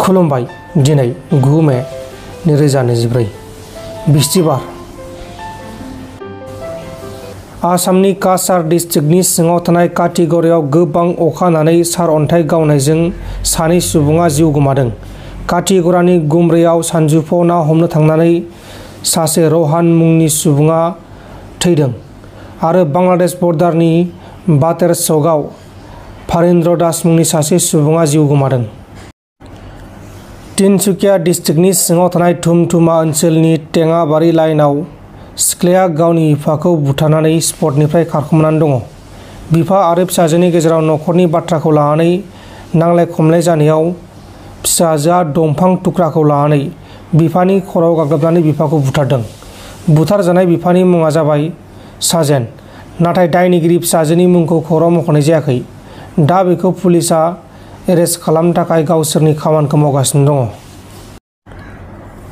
खुलुमबाय दिनै 9 मे 2024 बिस्थिबार आसामनि काछार डिस्ट्रिक्टनि सिङाव थानाय काटिगड़ायाव गोबां अखा हानानै सारअन्थाइ गावनायजों सानै सुबुङा जिउ गोमादों। काटिगड़ानि गुमरेआव सानजौफुआव ना हमनो थांनानै सासे रहान मुंनि सुबुङा थैदों आरो बांलादेश बर्डारनि बाटेर चौकआव फारिन्द्र दास मुंनि सासे सुबुङा जिउ गोमादों। तिनसुकिया डिस्ट्रिक्टनि सिङाव थानाय थुमथुमा ओनसोलनि टेङाबारि लाइनआव सिख्लाया गावनि बिफाखौ बुथारनानै स्पटनिफ्राय खारखोमानानै दङ। बिफा आरो फिसाजोनि गेजेराव नखरनि बाथ्राखौ लानानै नांलाय खमलाय जानायाव फिसाजोआ दंफां थुख्राखौ लानानै बिफानि खर'आव गाग्लोबनानै बिफाखौ बुथारदों। बुथारजानाय बिफानि मुङा जाबाय साजेन, नाथाय दायनिगिरि फिसाजोनि मुंखौ खौरां मख'नाय जायाखै। दा बेखौ पुलिसआ एरेस्ट खालामनो थाखाय गावसोरनि खामानिखौ मावगासिनो दङ।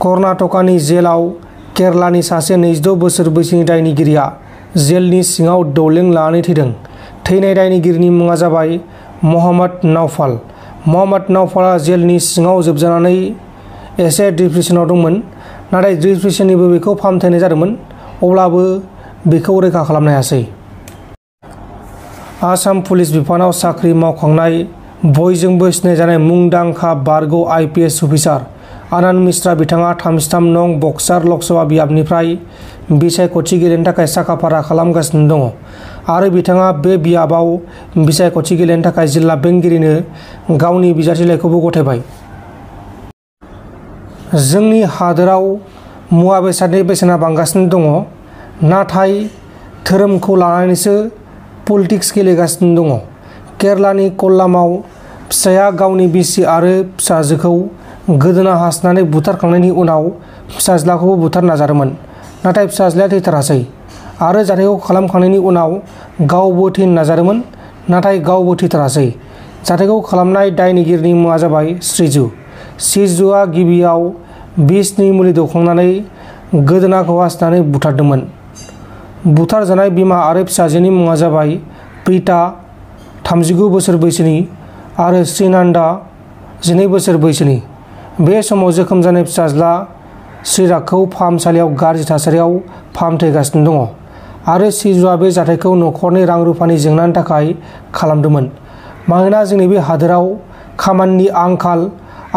कर्नाटकनि जेलाव केरालानि सासे 22 बोसोर बैसोनि दायनिगिरिया जेलनि सिङाव दौलें लानानै थैदों। थैनाय दायनिगिरिनि मुङा जाबाय महम्मद नाउफाल। महम्मद नाउफालआ जेलनि सिङाव जोबजानानै एसे डिप्रेसनाव दंमोन, नाथाय डिप्रेसननिबो बेखौ फाहामथायनाय जादोंमोन, अब्लाबो बेखौ रैखा खालामनो हायासै। आसाम पुलिस बिफानाव साख्रि मावखांनाय बयजोंबो सिनायजानाय मुंदांखा बारग' IPS अफिसार आनन्द मिश्रा बिथाङा 33 नं बक्सार लकसभा बियाबनिफ्राय बिसायख'थि गेलेनो थाखाय साखाफारा खालामगासिनो दङ आरो बिथाङा बे बियाबाव बिसायख'थि गेलेनो थाखाय जिल्ला बेंगिरिनो गावनि बिजाथिलाइखौबो गथायबाय। जोंनि हादोराव मुवा बेसादनि बेसेना बांगासिनो दङ, नाथाय धोरोमखौ लानानैसो पलिटिक्स गेलेगासिनो दङ। केरालानि कल्लामाव फिसाया गावनि बिसि आरो फिसाजोखौ गोदोना हासनानै बुथारखांनायनि उनाव फिसाज्लाखौबो बुथारनो नाजादोंमोन, नाथाय फिसाज्लाया थैथारासै आरो जाथायखौ खालामखांनायनि उनाव गावबो थैनो नाजादोंमोन, नाथाय गावबो थैथारासै। जाथायखौ खालामनाय दायनिगिरिनि मुङा जाबाय श्रीजु। श्रीजुआ गिबियाव बिसनि मुलि दौखांनानै गोदोनाखौ हासनानै बुथारदोंमोन। बुथारजानाय बिमा आरो फिसाजोनि मुङा जाबाय प्रीता 39 बोसोर बैसोनि आरो श्रीनान्दा 12 बोसोर बैसोनि। बे समाव जोखोम जानाय फिसाज्ला श्रीरागखौ फाहामसालियाव गाज्रि थासारियाव फाहामथायगासिनो दङ आरो श्रीजुआ बे जाथायखौ नखरनि रां रुफानि जेंनानि थाखाय खालामदोंमोन, मानोना जोंनि बे हादोराव खामानिनि आंखाल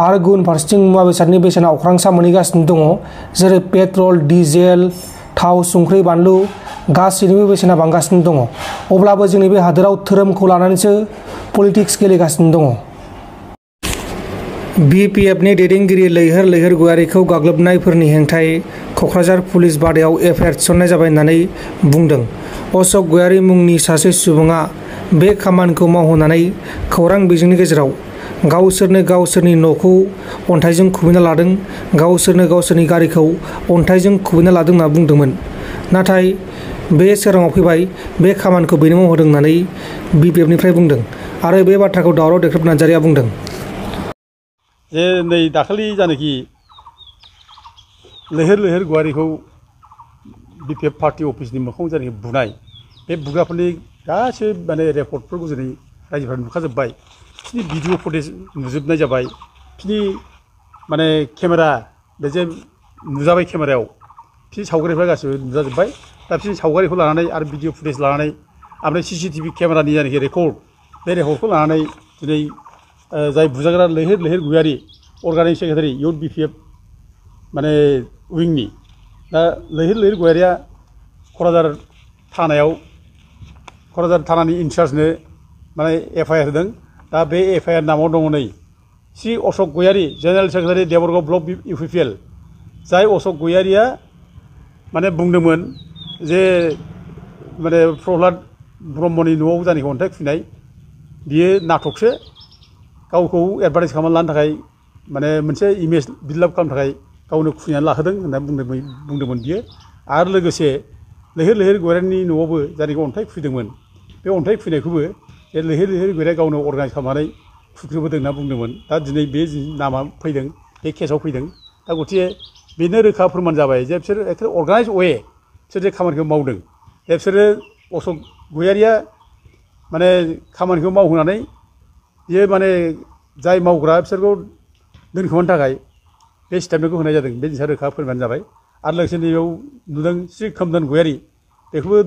आरो गुबुन फारसेथिं मुवा बेसादनि बेसेना अख्रांसा मोनहैगासिनो दङ, जेरै पेट्रल, डिजेल, थाव, संख्रि, बानलु गासैनिबो बेसेना बांगासिनो दङ। अब्लाबो जोंनि बे हादोराव धोरोमखौ लानानैसो पलिटिक्स गेलेगासिनो दङ। BPFनि दैदेनगिरि लैहोर लैहोर गयारीखौ गाग्लोबनायफोरनि हेंथायै क'क्राझार पुलिस बादायाव FIR थिसननाय जाबाय होननानै बुंदों। अशक गयारी मुंनि सासे सुबुङा बे खामानिखौ मावहोनानै खौरां बिजोंनि गेजेराव गावसोरनो गावसोरनि न'खौ अन्थाइजों खुबैना लादों, गावसोरनो गावसोरनि गारिखौ अन्थाइजों खुबैना लादों होनना बुंदोंमोन, नाथाय बे सोराङाव फैबाय बे खामानिखौ बेनो मावहोदों होननानै BPFनिफ्राय बुंदों आरो बे बाथ्राखौ दावराव देख्रेब नार्जारिया बुंदों। जे नै दाखालि जानोखि लैहोर लैहोर गयारीखौ BPF पार्टी अफिसनि मोखाङाव जानोखि बुनाय, बे बुग्राफोरनि गासैबो माने रेकर्डफोरखौ दिनै रायजोफ्रा नुखाजोब्बाय। बिसोरनि भिडिअ फुटेज नुजोबनाय जाबाय, बिसोरनि माने केमेरा बे जे नुजाबाय केमेरायाव बिसोरनि सावगारिफ्रा गासैबो नुजाजोब्बाय। दा बिसोरनि सावगारिखौ लानानै आरो भिडिअ फुटेज लानानै ओमफ्राय CCTV केमेरानि जायनाखि रेकर्ड, बे रेकर्डखौ लानानै दिनै जाय बुजाग्रा लैहोर लैहोर गयारी अर्गानिक सेक्रेटारि इउथ BPF माने उइंनि, दा लैहोर लैहोर गयारीया क'क्राझार थानानि इनचार्जनो माने FIR होदों। दा बे FIR नामाव दङ नै Shri Ashok Goyari, general secretary Debargaon block UPPL। जाय अशक गयारीया माने बुंदोंमोन जे माने प्रह्लाद ब्रह्मनि न'आव जानायखौ अन्थाइ खुबैनाय बियो नाटकसो, गावखौ एडभार्टाइज खालामना लानो थाखाय माने मोनसे इमेज बिल्डआप खालामनो थाखाय गावनो खुबैनानै लाहोदों होनना बुंदोंमोन बियो। आरो लोगोसे लैहोर लैहोर गयारीनि न'आवबो जायनाखि अन्थाइ खुबैदोंमोन, बे अन्थाइ खुबैनायखौबो बे लैहोर लैहोर गयारीया गावनो अर्गानाइज खालामनानै खुबैबोदों होनना बुंदोंमोन। दा दिनै बे नामा फैदों, बे केसाव फैदों। दा गथिखे बेनो रोखा फोरमान जाबाय जे बिसोर एखे अर्गानाइज बिसोर जे खामानिखौ मावदों, जे बिसोरो अशक गयारीया माने खामानिखौ मावहोनानै बियो माने जाय मावग्रा बिसोरखौ दोनखोमानो थाखाय बे स्टेटमेन्टखौ होनाय जादों बे जिनिसा रोखा फोरमायनाय जाबाय आरो लोगोसे नैबेयाव नुदों श्री खोमदोन गयारि बेखौबो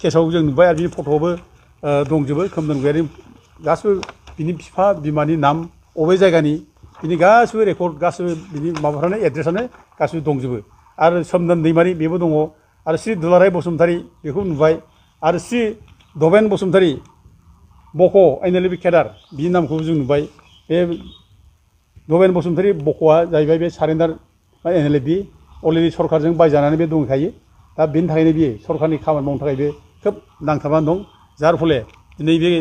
केसाव जों नुबाय आरो बिनि फट'आवबो दंजोबो खोमदोन गयारि गासिबो बिनि बिफा बिमानि नाम अबे जायगानि बिनि गासिबो रेकर्ड गासिबो बिनि माबाफ्रानो एड्रेसानो गासिबो दंजोबो आरो सोमदोन दैमारि बेबो दङ आरो श्री दुलाराय बसुमतारी बेखौ नुबाय आरो श्री दबेन बसुमतारी बक' एनएलबि केडार बिनि नामखौ जों नुबाय बे दबेन बसुमतारी बक'आ जाहैबाय बे सारेन्डार बा एनएलबि अलरेडि सरकारजों बायजानानै बे दंखायो दा बेनि थाखायनो बियो सरकारनि खामानि मावनो थाखाय बे खोब नांथाबनानै दं जार फले दिनै बे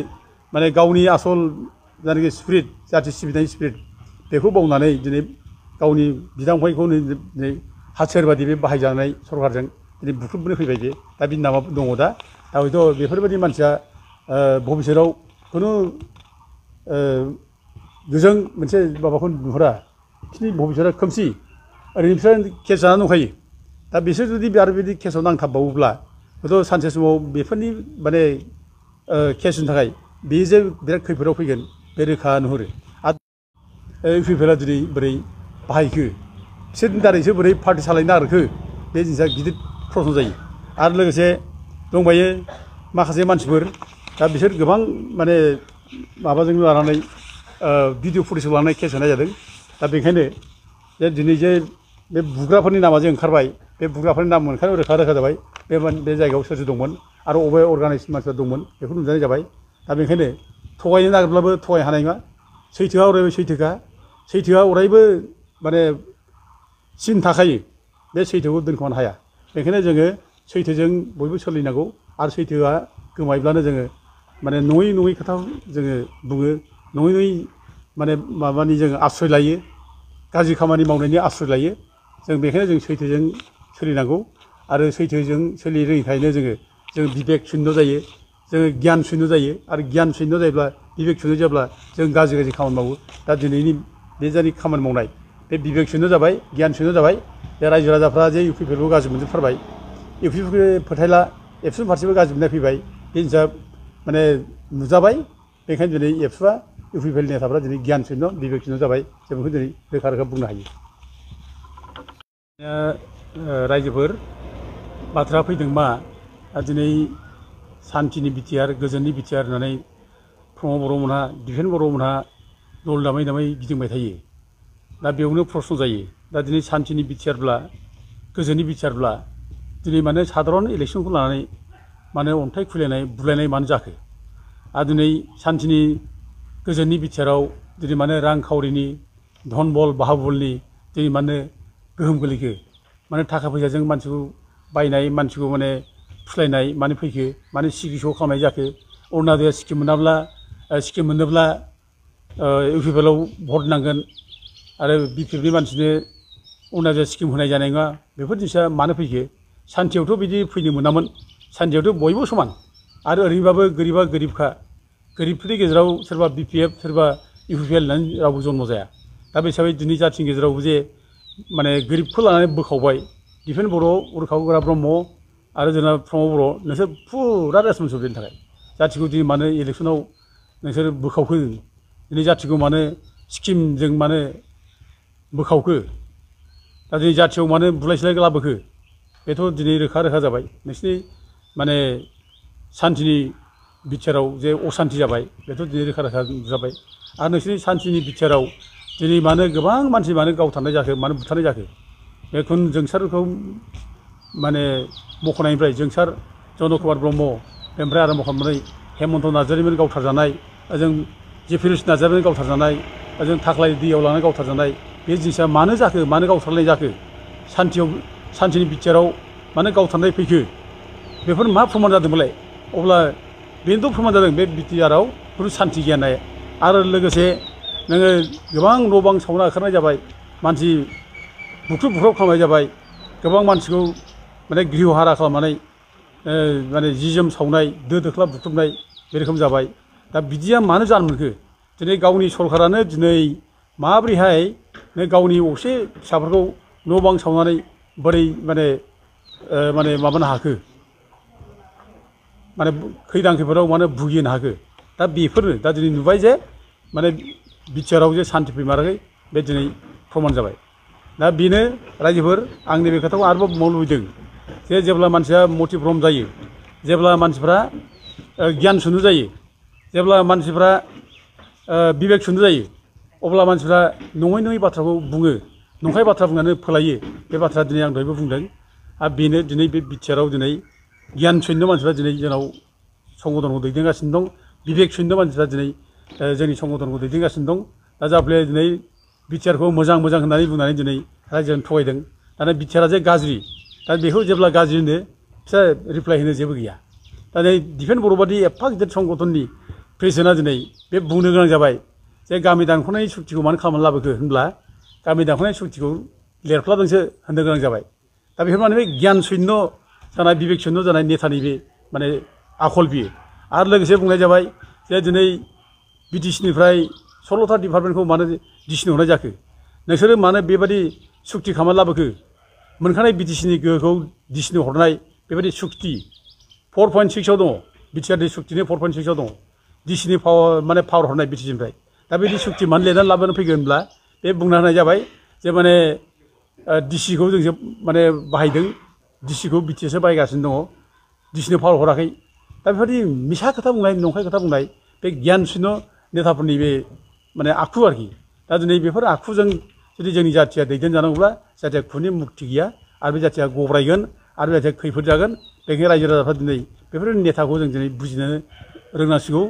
माने गावनि आसल जायनाखि स्पिरिट जाथि सिबिनायनि स्पिरिट बेखौ बावनानै दिनै गावनि बिदा फंबायखौ दिनै हाथियार बादि बे बाहायजानाय सरकारजों दिनै बुख्रुबनो फैबाय बे दा बिनि नामा दङ दा हयथ' बेफोरबायदि मानसिया भबिष्यतआव खुनु गोजों मोनसे माबाखौ नुहुरा बिसोरनि भबिष्यतआ खोमसि ओरैनो बिसोर केस जानानै दंखायो दा बिसोर जुदि आरो बिदि केसाव नांथाबबावोब्ला हयथ' सानसे समाव बेफोरनि माने केसनि थाखाय बे जे बिराद खैफोदाव फैगोन बे रोखा नुहुरो आरो इउपिपिएलआ दिनै बोरै बाहायखो बिसोरनि दारैसो बोरै पार्टि सालायनो नागिरखो बे जिनिसा गिदिर प्रश्न जायो आरो लोगोसे दंबायो माखासे मानसिफोर दा बिसोर गोबां माने माबाजों लानानै भिडिअ फुटेजखौ लानानै केस होनाय जादों दा बेखायनो जे दिनै जे बे बुग्राफोरनि नामा जे ओंखारबाय बे बुग्राफोरनि नाम ओंखारनो रोखा जाबाय बे जायगायाव सोर सोर दंमोन आरो अबे अर्गानाइज मानसिफोर दंमोन बेखौ नुजानाय जाबाय दा बेखायनो थगायनो नागिरब्लाबो थगायनो हानाय नङा सैथोआ अरायबो सैथोखा सैथोआ अरायबो माने सिन थाखायो बे सैथोखौ दोनखोमानो हाया बेखायनो जोङो सैथोजों बयबो सोलिनांगौ आरो सैथोआ गोमायोब्लानो जोङो माने नङै खोथा जोङो बुङो नङै माने माबानि जोङो आश्रय लायो गाज्रि खामानि मावनायनि आश्रय लायो जों बेखायनो जों सैथोजों सोलिनांगौ आरो सैथोजों सोलिनो रोङिखायनो जों बिबेक शून्य जायो जोङो गियान शून्य जायो आरो गियान शून्य जायोब्ला बिबेक शून्य जाब्ला जों गाज्रि खामानि मावो दा दिनैनि बे जानि खामानि मावनाय बे बिबेक शून्य जाबाय गियान शून्य जाबाय बे रायजो राजाफ्रा जे इउपिपिएलखौ गाज्रि मोनजोबथारबाय इउपिपिएलखौ फोथायला एबसुनि फारसेबो गाज्रि मोननाय फैबाय बे जिनिसा माने नुजाबाय बेखायनो दिनै एबसुआ इउपिपिएल नेताफ्रा दिनै गियान शून्य बिबेक शून्य जाबाय जों बेखौ दिनै रोखा बुंनो हायो रायजोफोर बाथ्रा फैदों मा दिनै सान्थिनि बिटिआर गोजोननि बिटिआर होननानै प्रमद बर'मोनहा दिपेन बर'मोनहा दल दामै गिदिंबाय थायो दा बेयावनो प्रश्न जायो दा दिनै सान्थिनि बिटिआरब्ला गोजोननि बिटिआरब्ला दिनै मानो साधारन इलेक्सनखौ लानानै मानो अन्थाइ खुलायनाय बुलायनाय मानो जाखो आरो दिनै सान्थिनि गोजोननि बिटिआराव दिनै मानो रांखावरिनि धन बल बाहुबलनि दिनै मानो गोहोम गोलैखो माने थाखा फैसाजों मानसिखौ बायनाय मानसिखौ माने फुस्लायनाय मानो फैखो मानो सिगिस' खालामनाय जाखो अरुणादया स्किम मोनोब्ला इउपिपिएलआव भट नांगोन आरो बिपिएफनि मानसिनो अरुणादया स्किम होनाय जानाय नङा बेफोर जिनिसा मानो फैखो सान्थियावथ' बिदि फैनो मोनामोन सान्थियावथ' बयबो समान आरो ओरैनोबाबो गोरिबा गोरिबखा गोरिबफोरनि गेजेराव सोरबा बिपिएफ सोरबा इउपिपिएल होननानै रावबो जन्म जाया दा बे हिसाबै दिनै जाथिनि गेजेरावबो जे माने गोरिबखौ लानानै बोखावबाय दिपेन बर' उरखाव गोरा ब्रह्म आरो जोंना प्रमद बर' नोंसोर फुरा रेसपन्सिबोल बेनि थाखाय जाथिखौ दिनै मानो इलेक्सनाव नोंसोर बोखावखो दिनै जाथिखौ मानो स्किमजों मानो बोखावखो दा दिनै जाथियाव मानो बुलाय सोलाय लाबोखो बेथ' दिनै रोखा जाबाय नोंसिनि माने सान्थिनि बिटिआराव जे असान्थि जाबाय बेथ' दिनै रोखा नुजाबाय आरो नोंसिनि सान्थिनि बिटिआराव दिनै मानो गोबां मानसि मानो गावथारनाय जाखो मानो बुथारनाय जाखो बेखौ जोंसारखौ माने मख'नायनिफ्राय जोंसार जन कुमार ब्रह्म बेनिफ्राय आरम्भ खालामनानै हेमन्त नार्जारिमोन गावथारजानाय ओजों जेफिरुस नार्जारिमोन गावथारजानाय ओजों थाख्लाय दैयाव लानानै गावथारजानाय बे जिनिसा मानो जाखो मानो गावथारनाय जाखो सान्थिनि बिटिआराव मानो गावथारनाय फैखो बेफोर मा प्रमान जादोंमोनलाय अब्ला बेनोथ' प्रमान जादों बे बिटिआराव खुनु सान्थि गैया आरो लोगोसे नोङो गोबां न' बां सावना ओंखारनाय जाबाय मानसि बुख्रुब खालामनाय जाबाय गोबां मानसिखौ माने गृह हारा खालामनानै माने जि जोम सावनाय दो दोख्ला बुख्रुबनाय बे रोखोम जाबाय दा बिदिया मानो जानो मोनखो दिनै गावनि सरकारानो दिनै माब्रैहाय गावनि असे फिसाफोरखौ न' बां सावनानै बोरै माने माबानो हाखो माने खैदां खैफोदाव मानो भुगिनो हाखो दा बेफोरनो दा दिनै नुबाय जे माने बिटिआराव जे सान्थि फैमाराखै बे दिनै प्रमान जाबाय दा बेनो रायजोफोर आं नैबे खोथाखौ आरोबाव बुंबावनो लुबैदों जे जेब्ला मानसिया मटिभ्रम जायो जेब्ला मानसिफ्रा गियान सुनु जायो जेब्ला मानसिफ्रा बिबेक सुनु जायो अब्ला मानसिफ्रा नङै बाथ्राखौ बुङो नंखाय बाथ्रा बुंनानै फोलायो बे बाथ्रा दिनै आं दहायबो बुंदों आरो बेनो दिनै बे बिटिआरआव दिनै गियान शून्य मानसिफ्रा दिनै जोंनाव संगठनखौ दैदेनगासिनो दं बिबेक शून्य मानसिफ्रा दिनै जोंनि संगठनखौ दैदेनगासिनो दं दा जाफ्ले दिनै बिटिआरखौ मोजां होननानै बुंनानै दिनै रायजोआनो थगायदों दाना बिटिआरआ जे गाज्रि दा बेखौ जेब्ला गाज्रि होनो फिसा रिप्लाइ होनो जेबो गैया दा नै दिफेन बर' बादि एफा गिदिर संगठननि प्रेसिडेन्टआ दिनै बे बुंनो गोनां जाबाय जे गामि दानख'नायनि सुक्तिखौ मानो खालामनानै लाबोखो होनब्ला गामि दानख'नायनि सुक्तिखौ लिरफ्लादोंसो होननो गोनां जाबाय दा बेफोर माने बे गियान शून्य जानाय बिबेक शून्य जानाय नेतानि बे माने आखल बियो आरो लोगोसे बुंनाय जाबाय जे दिनै बिटिसिनिफ्राय 16था डिपार्टमेन्टखौ मानो डिसिनो हरनाय जाखो नोंसोरो मानो बेबायदि सुक्ति खालामनानै लाबोखो मोनखानाय बिटिसिनि गोहोखौ डिसिनो हरनाय बेबायदि सुक्ति 4.6आव दङ बिटिआरनि सुक्तिनि 4.6आव दङ डिसिनि माने पावार हरनाय बिटिसिनिफ्राय दा बिदि सुक्ति मानो लिरनानै लाबोनो फैगोन होनब्ला बे बुंना होनाय जाबाय जे माने डिसिखौ जों माने बाहायदों डिसिखौ बिटिएसआ बाहायगासिनो दङ डिसिनो पावार हराखै दा बेफोरबायदि मिसा खोथा बुंनाय नंखाय खोथा बुंनाय बे गियान शून्य नेताफोरनि बे माने आखु आरोखि दा दिनै बेफोर आखुजों जुदि जोंनि जाथिया दैदेनजानांगौब्ला जाहाथे खुनि मुक्ति गैया आरो बे जाथिया गब्रायगोन आरो बे जाथिया खैफोद जागोन बेखायनो रायजो राजाफ्रा दिनै बेफोर नेताखौ जों दिनै बुजिनो रोंनांसिगौ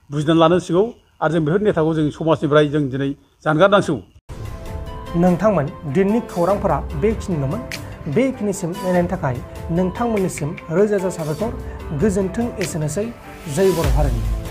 बुजिनानै लानांसिगौ आरो जों बेफोर नेताखौ जों समाजनिफ्राय जों दिनै जानगारनांसिगौ नोंथांमोन दिनैनि खौरांफोरा बेखिनिल'मोन बेखिनिसिम नायनायनि थाखाय नोंथांमोननिसिम रोजा रोजा साबायखर गोजोन्थों एसेनोसै जय बर' हारिनि